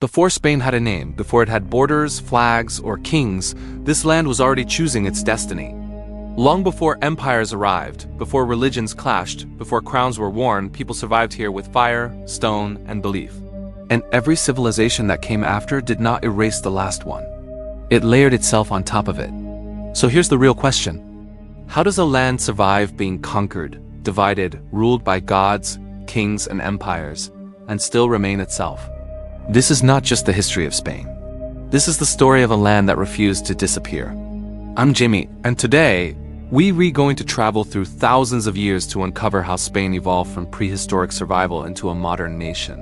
Before Spain had a name, before it had borders, flags, or kings, this land was already choosing its destiny. Long before empires arrived, before religions clashed, before crowns were worn, people survived here with fire, stone, and belief. And every civilization that came after did not erase the last one. It layered itself on top of it. So here's the real question. How does a land survive being conquered, divided, ruled by gods, kings, and empires, and still remain itself? This is not just the history of Spain. This is the story of a land that refused to disappear. I'm Jimmy, and today, we're going to travel through thousands of years to uncover how Spain evolved from prehistoric survival into a modern nation.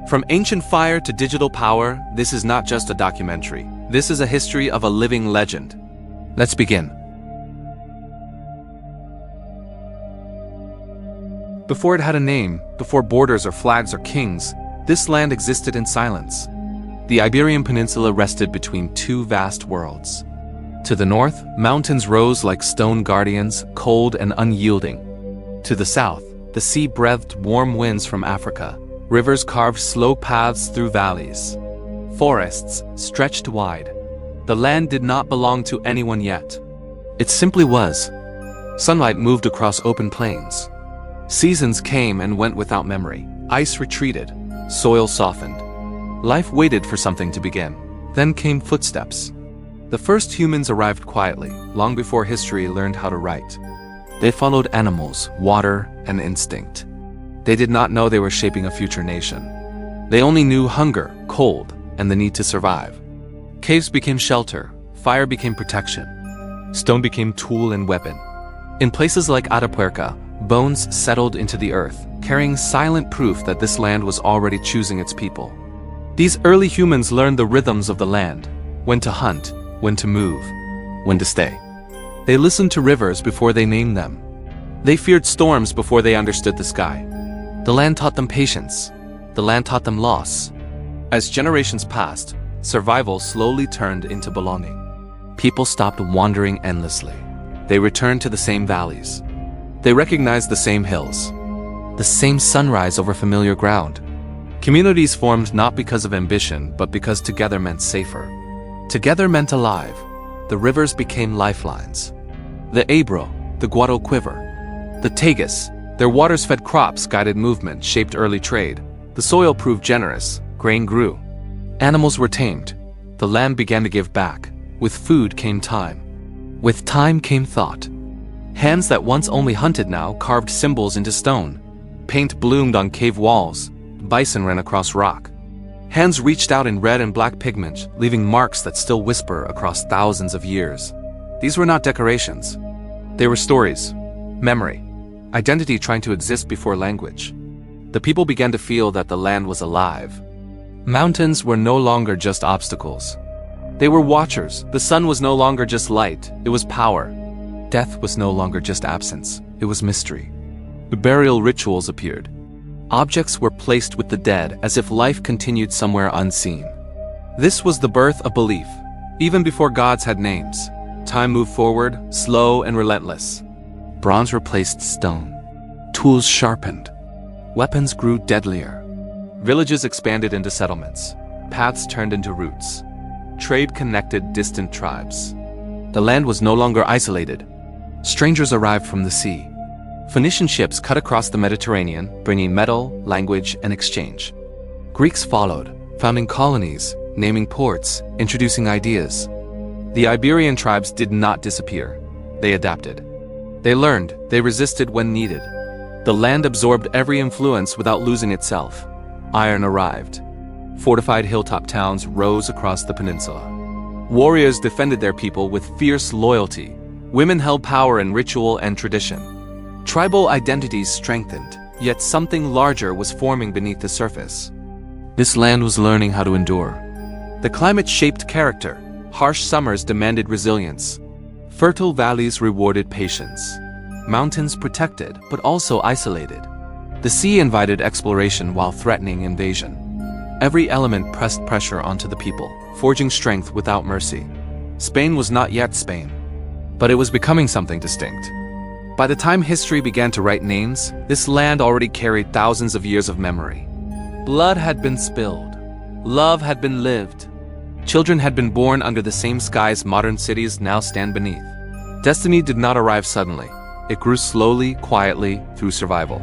From ancient fire to digital power, this is not just a documentary. This is a history of a living legend. Let's begin. Before it had a name, before borders or flags or kings, this land existed in silence. The Iberian Peninsula rested between two vast worlds. To the north, mountains rose like stone guardians, cold and unyielding. To the south, the sea breathed warm winds from Africa. Rivers carved slow paths through valleys. Forests stretched wide. The land did not belong to anyone yet. It simply was. Sunlight moved across open plains. Seasons came and went without memory. Ice retreated. Soil softened. Life waited for something to begin. Then came footsteps. The first humans arrived quietly, long before history learned how to write. They followed animals, water, and instinct. They did not know they were shaping a future nation. They only knew hunger, cold, and the need to survive. Caves became shelter, fire became protection. Stone became tool and weapon. In places like Atapuerca, bones settled into the earth, carrying silent proof that this land was already choosing its people. These early humans learned the rhythms of the land, when to hunt, when to move, when to stay. They listened to rivers before they named them. They feared storms before they understood the sky. The land taught them patience. The land taught them loss. As generations passed, survival slowly turned into belonging. People stopped wandering endlessly. They returned to the same valleys. They recognized the same hills, the same sunrise over familiar ground. Communities formed not because of ambition, but because together meant safer. Together meant alive. The rivers became lifelines. The Ebro, the Guadalquivir, the Tagus, their waters fed crops, guided movement, shaped early trade. The soil proved generous, grain grew. Animals were tamed. The land began to give back. With food came time. With time came thought. Hands that once only hunted now carved symbols into stone. Paint bloomed on cave walls. Bison ran across rock. Hands reached out in red and black pigment, leaving marks that still whisper across thousands of years. These were not decorations. They were stories, memory, identity trying to exist before language. The people began to feel that the land was alive. Mountains were no longer just obstacles. They were watchers. The sun was no longer just light, it was power. Death was no longer just absence, it was mystery. The burial rituals appeared. Objects were placed with the dead as if life continued somewhere unseen. This was the birth of belief. Even before gods had names, time moved forward, slow and relentless. Bronze replaced stone. Tools sharpened. Weapons grew deadlier. Villages expanded into settlements. Paths turned into routes. Trade connected distant tribes. The land was no longer isolated. Strangers arrived from the sea. Phoenician ships cut across the Mediterranean, bringing metal, language, and exchange. Greeks followed, founding colonies, naming ports, introducing ideas. The Iberian tribes did not disappear. They adapted. They learned, they resisted when needed. The land absorbed every influence without losing itself. Iron arrived. Fortified hilltop towns rose across the peninsula. Warriors defended their people with fierce loyalty. Women held power in ritual and tradition. Tribal identities strengthened, yet something larger was forming beneath the surface. This land was learning how to endure. The climate shaped character. Harsh summers demanded resilience. Fertile valleys rewarded patience. Mountains protected, but also isolated. The sea invited exploration while threatening invasion. Every element pressed pressure onto the people, forging strength without mercy. Spain was not yet Spain, but it was becoming something distinct. By the time history began to write names, this land already carried thousands of years of memory. Blood had been spilled. Love had been lived. Children had been born under the same skies modern cities now stand beneath. Destiny did not arrive suddenly. It grew slowly, quietly, through survival.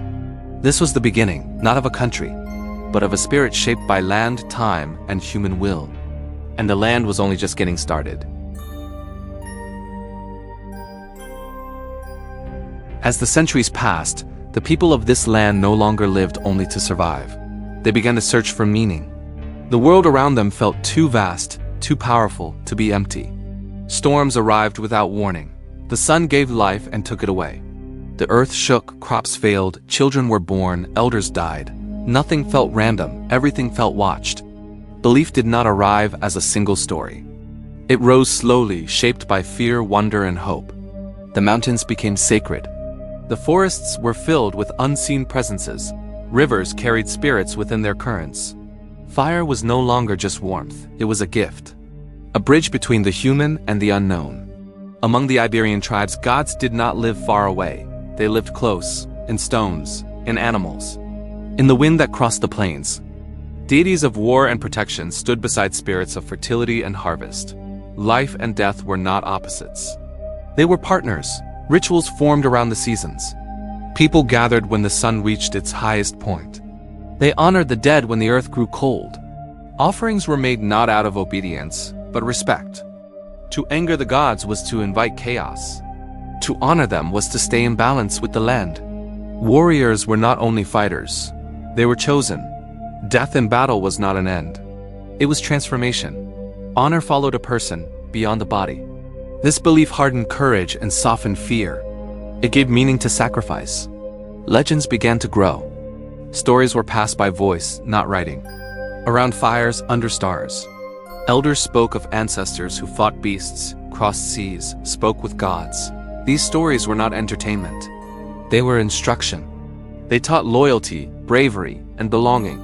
This was the beginning, not of a country, but of a spirit shaped by land, time, and human will. And the land was only just getting started. As the centuries passed, the people of this land no longer lived only to survive. They began to search for meaning. The world around them felt too vast, too powerful to be empty. Storms arrived without warning. The sun gave life and took it away. The earth shook, crops failed, children were born, elders died. Nothing felt random, everything felt watched. Belief did not arrive as a single story. It rose slowly, shaped by fear, wonder, and hope. The mountains became sacred. The forests were filled with unseen presences. Rivers carried spirits within their currents. Fire was no longer just warmth, it was a gift. A bridge between the human and the unknown. Among the Iberian tribes, gods did not live far away. They lived close, in stones, in animals, in the wind that crossed the plains. Deities of war and protection stood beside spirits of fertility and harvest. Life and death were not opposites. They were partners. Rituals formed around the seasons. People gathered when the sun reached its highest point. They honored the dead when the earth grew cold. Offerings were made not out of obedience, but respect. To anger the gods was to invite chaos. To honor them was to stay in balance with the land. Warriors were not only fighters, they were chosen. Death in battle was not an end. It was transformation. Honor followed a person beyond the body. This belief hardened courage and softened fear. It gave meaning to sacrifice. Legends began to grow. Stories were passed by voice, not writing. Around fires, under stars. Elders spoke of ancestors who fought beasts, crossed seas, spoke with gods. These stories were not entertainment. They were instruction. They taught loyalty, bravery, and belonging.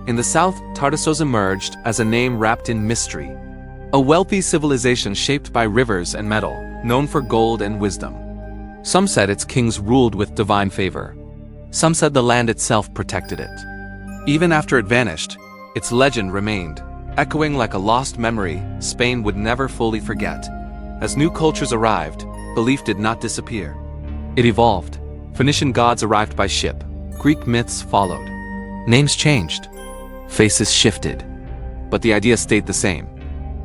In the south, Tartessos emerged as a name wrapped in mystery. A wealthy civilization shaped by rivers and metal, known for gold and wisdom. Some said its kings ruled with divine favor. Some said the land itself protected it. Even after it vanished, its legend remained. Echoing like a lost memory, Spain would never fully forget. As new cultures arrived, belief did not disappear. It evolved. Phoenician gods arrived by ship. Greek myths followed. Names changed. Faces shifted. But the idea stayed the same.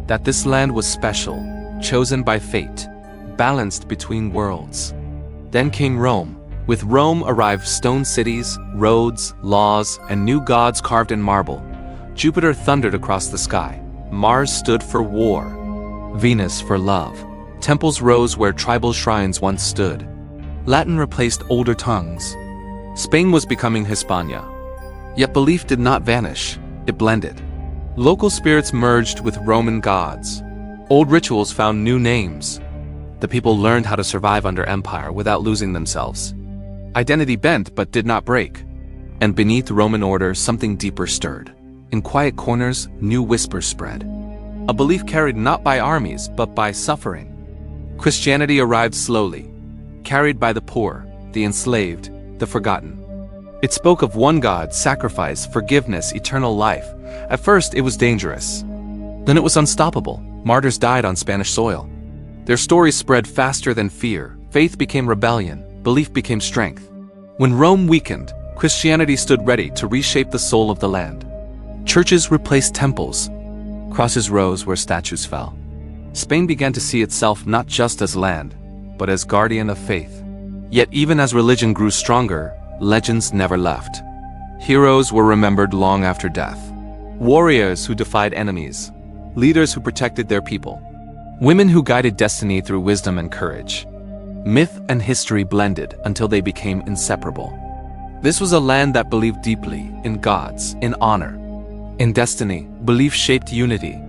That this land was special, chosen by fate, balanced between worlds. Then came Rome. With Rome arrived stone cities, roads, laws, and new gods carved in marble. Jupiter thundered across the sky. Mars stood for war. Venus for love. Temples rose where tribal shrines once stood. Latin replaced older tongues. Spain was becoming Hispania. Yet belief did not vanish, it blended. Local spirits merged with Roman gods. Old rituals found new names. The people learned how to survive under empire without losing themselves. Identity bent but did not break. And beneath Roman order, something deeper stirred. In quiet corners, new whispers spread. A belief carried not by armies, but by suffering. Christianity arrived slowly, carried by the poor, the enslaved, the forgotten. It spoke of one God, sacrifice, forgiveness, eternal life. At first, it was dangerous. Then it was unstoppable. Martyrs died on Spanish soil. Their stories spread faster than fear. Faith became rebellion. Belief became strength. When Rome weakened, Christianity stood ready to reshape the soul of the land. Churches replaced temples. Crosses rose where statues fell. Spain began to see itself not just as land, but as guardian of faith. Yet even as religion grew stronger, legends never left. Heroes were remembered long after death. Warriors who defied enemies. Leaders who protected their people. Women who guided destiny through wisdom and courage. Myth and history blended until they became inseparable. This was a land that believed deeply in gods, in honor. In destiny, belief shaped unity.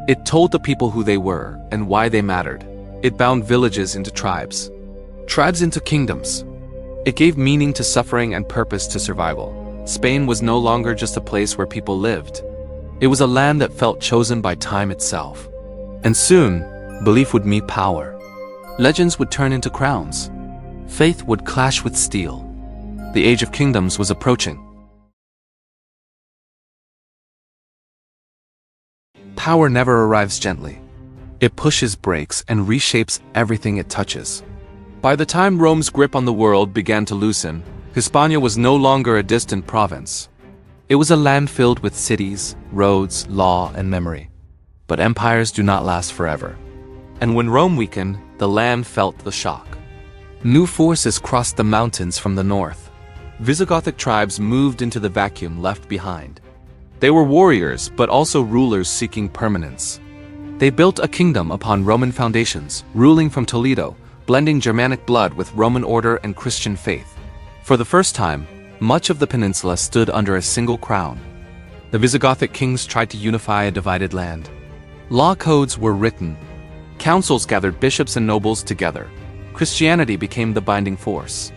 It told the people who they were and why they mattered. It bound villages into tribes. Tribes into kingdoms. It gave meaning to suffering and purpose to survival. Spain was no longer just a place where people lived. It was a land that felt chosen by time itself. And soon, belief would meet power. Legends would turn into crowns. Faith would clash with steel. The age of kingdoms was approaching. Power never arrives gently. It pushes brakes and reshapes everything it touches. By the time Rome's grip on the world began to loosen, Hispania was no longer a distant province. It was a land filled with cities, roads, law, and memory. But empires do not last forever. And when Rome weakened, the land felt the shock. New forces crossed the mountains from the north. Visigothic tribes moved into the vacuum left behind. They were warriors, but also rulers seeking permanence. They built a kingdom upon Roman foundations, ruling from Toledo, blending Germanic blood with Roman order and Christian faith. For the first time, much of the peninsula stood under a single crown. The Visigothic kings tried to unify a divided land. Law codes were written. Councils gathered bishops and nobles together. Christianity became the binding force.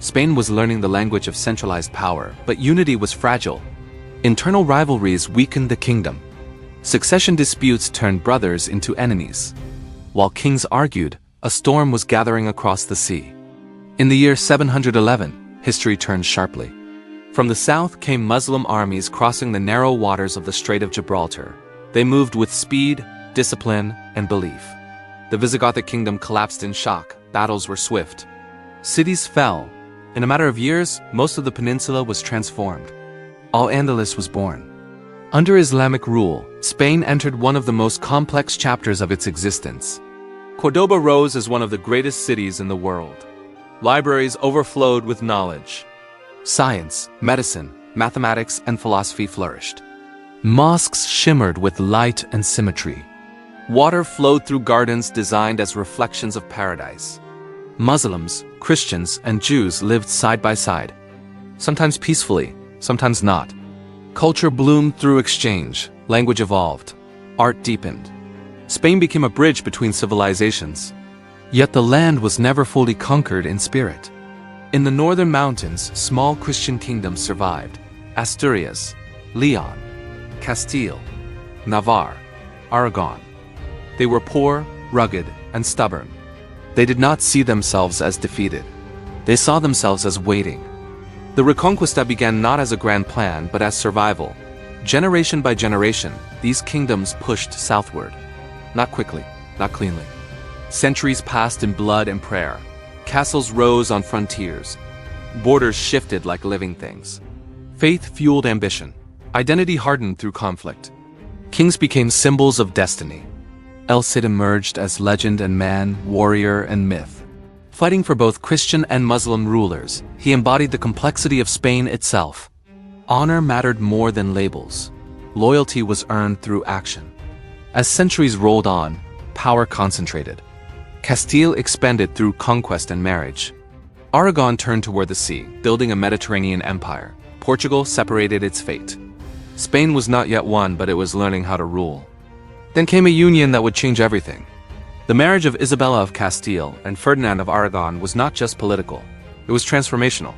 Spain was learning the language of centralized power, but unity was fragile. Internal rivalries weakened the kingdom. Succession disputes turned brothers into enemies. While kings argued, a storm was gathering across the sea. In the year 711, history turned sharply. From the south came Muslim armies crossing the narrow waters of the Strait of Gibraltar. They moved with speed, discipline, and belief. The Visigothic kingdom collapsed in shock. Battles were swift. Cities fell. In a matter of years, most of the peninsula was transformed. Al-Andalus was born. Under Islamic rule, Spain entered one of the most complex chapters of its existence. Córdoba rose as one of the greatest cities in the world. Libraries overflowed with knowledge. Science, medicine, mathematics, and philosophy flourished. Mosques shimmered with light and symmetry. Water flowed through gardens designed as reflections of paradise. Muslims, Christians, and Jews lived side by side, sometimes peacefully, sometimes not. Culture bloomed through exchange, language evolved, art deepened. Spain became a bridge between civilizations. Yet the land was never fully conquered in spirit. In the northern mountains, small Christian kingdoms survived: Asturias, Leon, Castile, Navarre, Aragon. They were poor, rugged, and stubborn. They did not see themselves as defeated. They saw themselves as waiting. The Reconquista began not as a grand plan, but as survival. Generation by generation, these kingdoms pushed southward. Not quickly, not cleanly. Centuries passed in blood and prayer. Castles rose on frontiers. Borders shifted like living things. Faith fueled ambition. Identity hardened through conflict. Kings became symbols of destiny. El Cid emerged as legend and man, warrior and myth. Fighting for both Christian and Muslim rulers, he embodied the complexity of Spain itself. Honor mattered more than labels. Loyalty was earned through action. As centuries rolled on, power concentrated. Castile expanded through conquest and marriage. Aragon turned toward the sea, building a Mediterranean empire. Portugal separated its fate. Spain was not yet one, but it was learning how to rule. Then came a union that would change everything. The marriage of Isabella of Castile and Ferdinand of Aragon was not just political, it was transformational.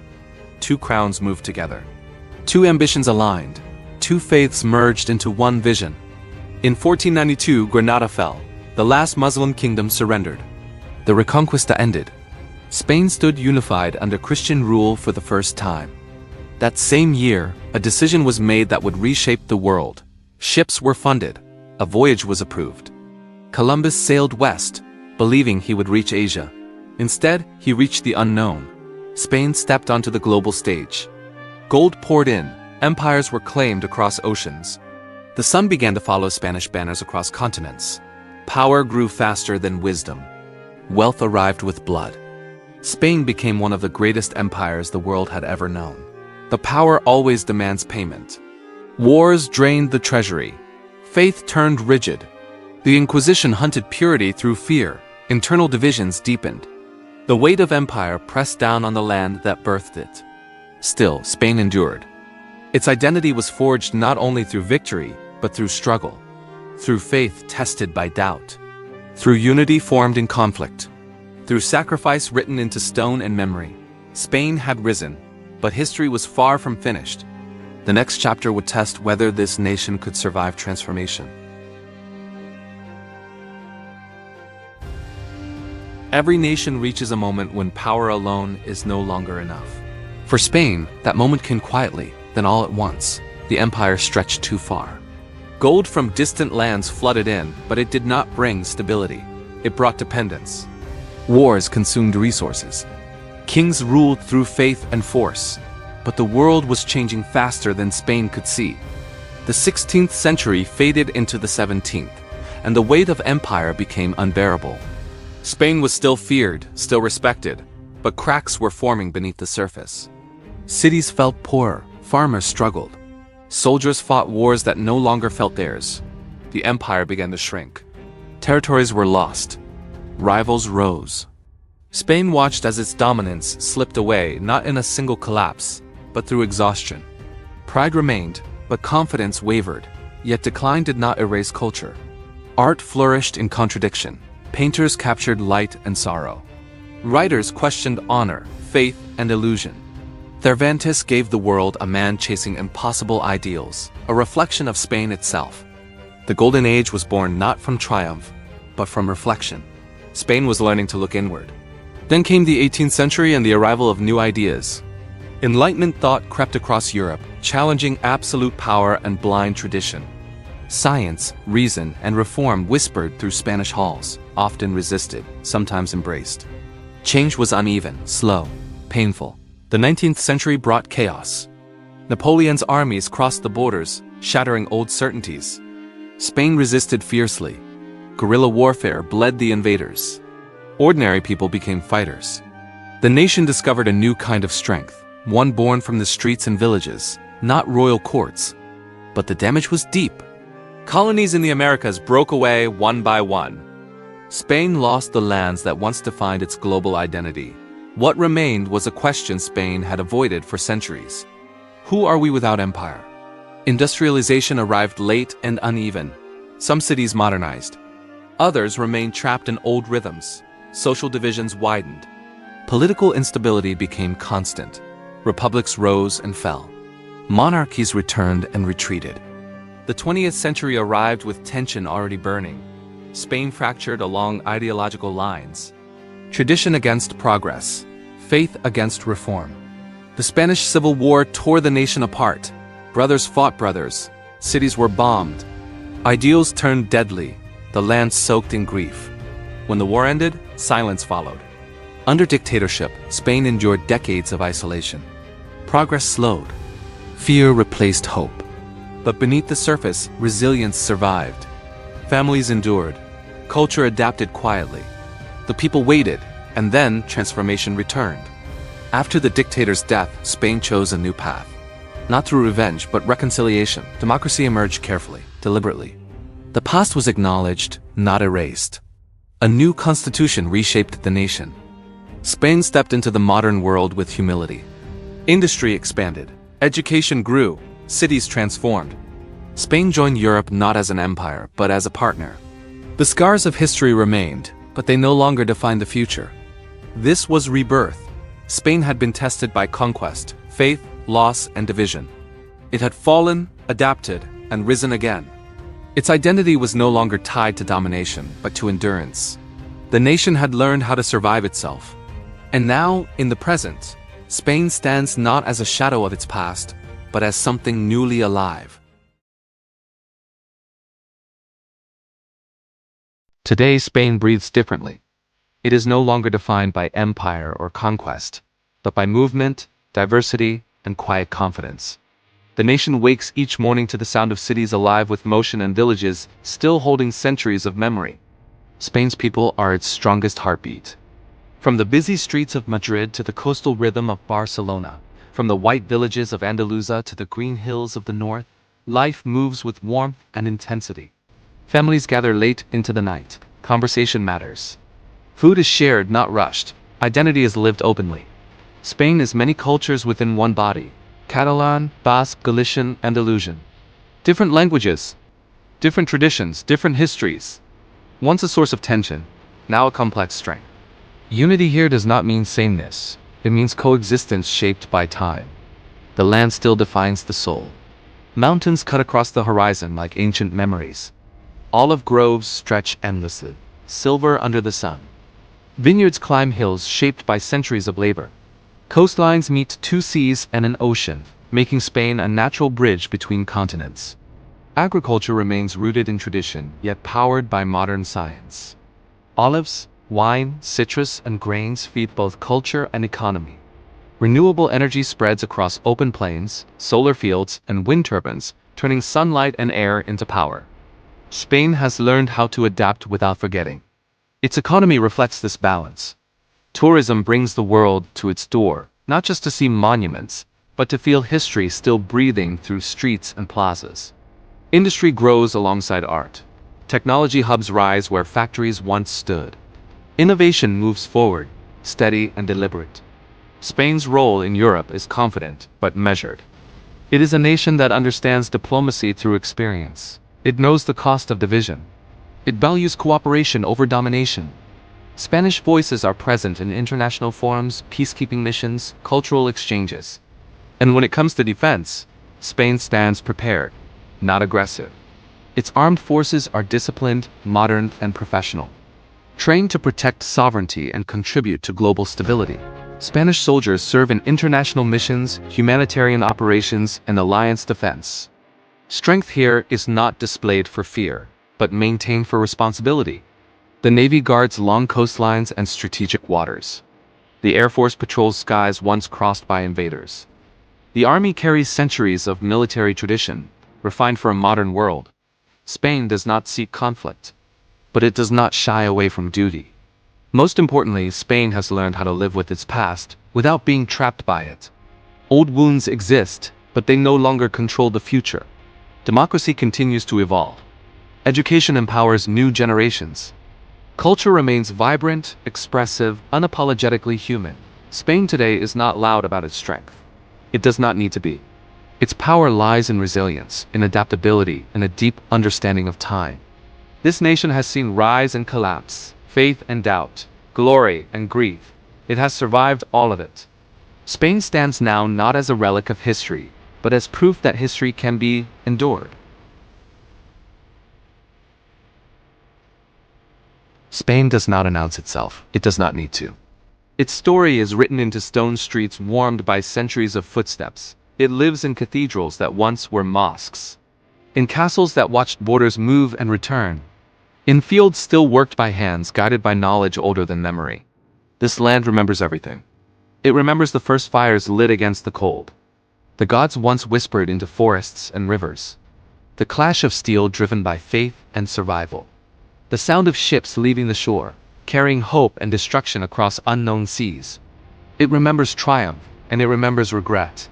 Two crowns moved together. Two ambitions aligned. Two faiths merged into one vision. In 1492, Granada fell. The last Muslim kingdom surrendered. The Reconquista ended. Spain stood unified under Christian rule for the first time. That same year, a decision was made that would reshape the world. Ships were funded. A voyage was approved. Columbus sailed west, believing he would reach Asia. Instead, he reached the unknown. Spain stepped onto the global stage. Gold poured in, empires were claimed across oceans. The sun began to follow Spanish banners across continents. Power grew faster than wisdom. Wealth arrived with blood. Spain became one of the greatest empires the world had ever known. The power always demands payment. Wars drained the treasury. Faith turned rigid. The Inquisition hunted purity through fear. Internal divisions deepened. The weight of empire pressed down on the land that birthed it. Still, Spain endured. Its identity was forged not only through victory, but through struggle. Through faith tested by doubt. Through unity formed in conflict. Through sacrifice written into stone and memory. Spain had risen, but history was far from finished. The next chapter would test whether this nation could survive transformation. Every nation reaches a moment when power alone is no longer enough. For Spain, that moment came quietly, then all at once, the empire stretched too far. Gold from distant lands flooded in, but it did not bring stability. It brought dependence. Wars consumed resources. Kings ruled through faith and force. But the world was changing faster than Spain could see. The 16th century faded into the 17th, and the weight of empire became unbearable. Spain was still feared, still respected, but cracks were forming beneath the surface. Cities felt poorer, farmers struggled. Soldiers fought wars that no longer felt theirs. The empire began to shrink. Territories were lost. Rivals rose. Spain watched as its dominance slipped away, not in a single collapse, but through exhaustion. Pride remained, but confidence wavered, yet decline did not erase culture. Art flourished in contradiction. Painters captured light and sorrow. Writers questioned honor, faith, and illusion. Cervantes gave the world a man chasing impossible ideals, a reflection of Spain itself. The Golden Age was born not from triumph, but from reflection. Spain was learning to look inward. Then came the 18th century and the arrival of new ideas. Enlightenment thought crept across Europe, challenging absolute power and blind tradition. Science, reason, and reform whispered through Spanish halls, often resisted, sometimes embraced. Change was uneven, slow, painful. The 19th century brought chaos. Napoleon's armies crossed the borders, shattering old certainties. Spain resisted fiercely. Guerrilla warfare bled the invaders. Ordinary people became fighters. The nation discovered a new kind of strength, one born from the streets and villages, not royal courts. But the damage was deep. Colonies in the Americas broke away one by one. Spain lost the lands that once defined its global identity. What remained was a question Spain had avoided for centuries. Who are we without empire? Industrialization arrived late and uneven. Some cities modernized. Others remained trapped in old rhythms. Social divisions widened. Political instability became constant. Republics rose and fell. Monarchies returned and retreated. The 20th century arrived with tension already burning. Spain fractured along ideological lines. Tradition against progress, faith against reform. The Spanish Civil War tore the nation apart. Brothers fought brothers. Cities were bombed. Ideals turned deadly. The land soaked in grief. When the war ended, silence followed. Under dictatorship, Spain endured decades of isolation. Progress slowed. Fear replaced hope. But beneath the surface, resilience survived. Families endured. Culture adapted quietly. The people waited, and then transformation returned. After the dictator's death, Spain chose a new path. Not through revenge, but reconciliation. Democracy emerged carefully, deliberately. The past was acknowledged, not erased. A new constitution reshaped the nation. Spain stepped into the modern world with humility. Industry expanded. Education grew. Cities transformed. Spain joined Europe not as an empire, but as a partner. The scars of history remained, but they no longer defined the future. This was rebirth. Spain had been tested by conquest, faith, loss, and division. It had fallen, adapted, and risen again. Its identity was no longer tied to domination, but to endurance. The nation had learned how to survive itself. And now, in the present, Spain stands not as a shadow of its past, but as something newly alive. Today, Spain breathes differently. It is no longer defined by empire or conquest, but by movement, diversity, and quiet confidence. The nation wakes each morning to the sound of cities alive with motion and villages still holding centuries of memory. Spain's people are its strongest heartbeat. From the busy streets of Madrid to the coastal rhythm of Barcelona, from the white villages of Andalusia to the green hills of the north, life moves with warmth and intensity. Families gather late into the night. Conversation matters. Food is shared, not rushed. Identity is lived openly. Spain is many cultures within one body. Catalan, Basque, Galician, Andalusian. Different languages, different traditions, different histories. Once a source of tension, now a complex strength. Unity here does not mean sameness. It means coexistence shaped by time. The land still defines the soul. Mountains cut across the horizon like ancient memories. Olive groves stretch endlessly, silver under the sun. Vineyards climb hills shaped by centuries of labor. Coastlines meet two seas and an ocean, making Spain a natural bridge between continents. Agriculture remains rooted in tradition, yet powered by modern science. Olives, wine, citrus, and grains feed both culture and economy. Renewable energy spreads across open plains, solar fields, and wind turbines, turning sunlight and air into power. Spain has learned how to adapt without forgetting. Its economy reflects this balance. Tourism brings the world to its door, not just to see monuments, but to feel history still breathing through streets and plazas. Industry grows alongside art. Technology hubs rise where factories once stood. Innovation moves forward, steady and deliberate. Spain's role in Europe is confident but measured. It is a nation that understands diplomacy through experience. It knows the cost of division. It values cooperation over domination. Spanish voices are present in international forums, peacekeeping missions, cultural exchanges. And when it comes to defense, Spain stands prepared, not aggressive. Its armed forces are disciplined, modern, and professional, trained to protect sovereignty and contribute to global stability. Spanish soldiers serve in international missions, humanitarian operations, and alliance defense. Strength here is not displayed for fear, but maintained for responsibility. The Navy guards long coastlines and strategic waters. The Air Force patrols skies once crossed by invaders. The Army carries centuries of military tradition, refined for a modern world. Spain does not seek conflict, but it does not shy away from duty. Most importantly, Spain has learned how to live with its past without being trapped by it. Old wounds exist, but they no longer control the future. Democracy continues to evolve. Education empowers new generations. Culture remains vibrant, expressive, unapologetically human. Spain today is not loud about its strength. It does not need to be. Its power lies in resilience, in adaptability, and a deep understanding of time. This nation has seen rise and collapse, faith and doubt, glory and grief. It has survived all of it. Spain stands now not as a relic of history, but as proof that history can be endured. Spain does not announce itself. It does not need to. Its story is written into stone streets warmed by centuries of footsteps. It lives in cathedrals that once were mosques, in castles that watched borders move and return, in fields still worked by hands guided by knowledge older than memory. This land remembers everything. It remembers the first fires lit against the cold. The gods once whispered into forests and rivers. The clash of steel driven by faith and survival. The sound of ships leaving the shore, carrying hope and destruction across unknown seas. It remembers triumph, and it remembers regret.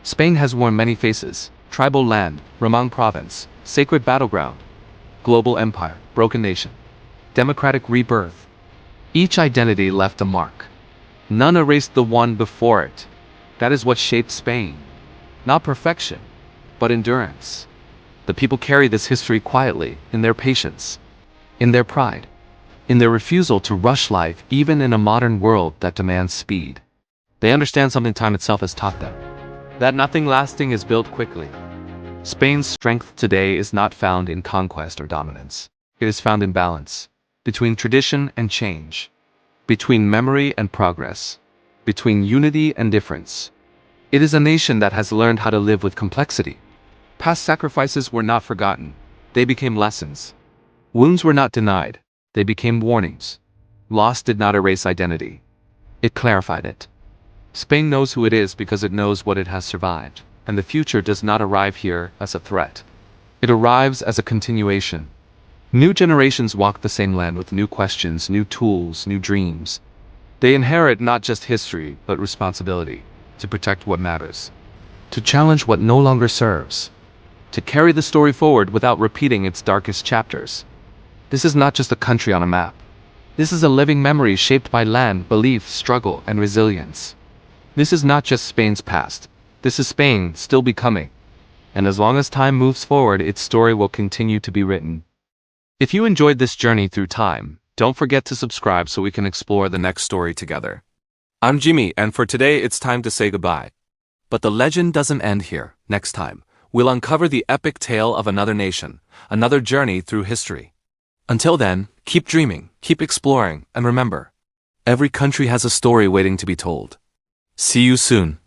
Spain has worn many faces: tribal land, Romang province, sacred battleground, global empire, broken nation, democratic rebirth. Each identity left a mark. None erased the one before it. That is what shaped Spain. Not perfection, but endurance. The people carry this history quietly, in their patience, in their pride, in their refusal to rush life even in a modern world that demands speed. They understand something time itself has taught them: that nothing lasting is built quickly. Spain's strength today is not found in conquest or dominance. It is found in balance, between tradition and change, between memory and progress, between unity and difference. It is a nation that has learned how to live with complexity. Past sacrifices were not forgotten. They became lessons. Wounds were not denied. They became warnings. Loss did not erase identity. It clarified it. Spain knows who it is because it knows what it has survived, and the future does not arrive here as a threat. It arrives as a continuation. New generations walk the same land with new questions, new tools, new dreams. They inherit not just history, but responsibility, to protect what matters, to challenge what no longer serves, to carry the story forward without repeating its darkest chapters. This is not just a country on a map. This is a living memory shaped by land, belief, struggle, and resilience. This is not just Spain's past. This is Spain still becoming. And as long as time moves forward, its story will continue to be written. If you enjoyed this journey through time, don't forget to subscribe so we can explore the next story together. I'm Jimmy, and for today it's time to say goodbye. But the legend doesn't end here. Next time, we'll uncover the epic tale of another nation, another journey through history. Until then, keep dreaming, keep exploring, and remember, every country has a story waiting to be told. See you soon.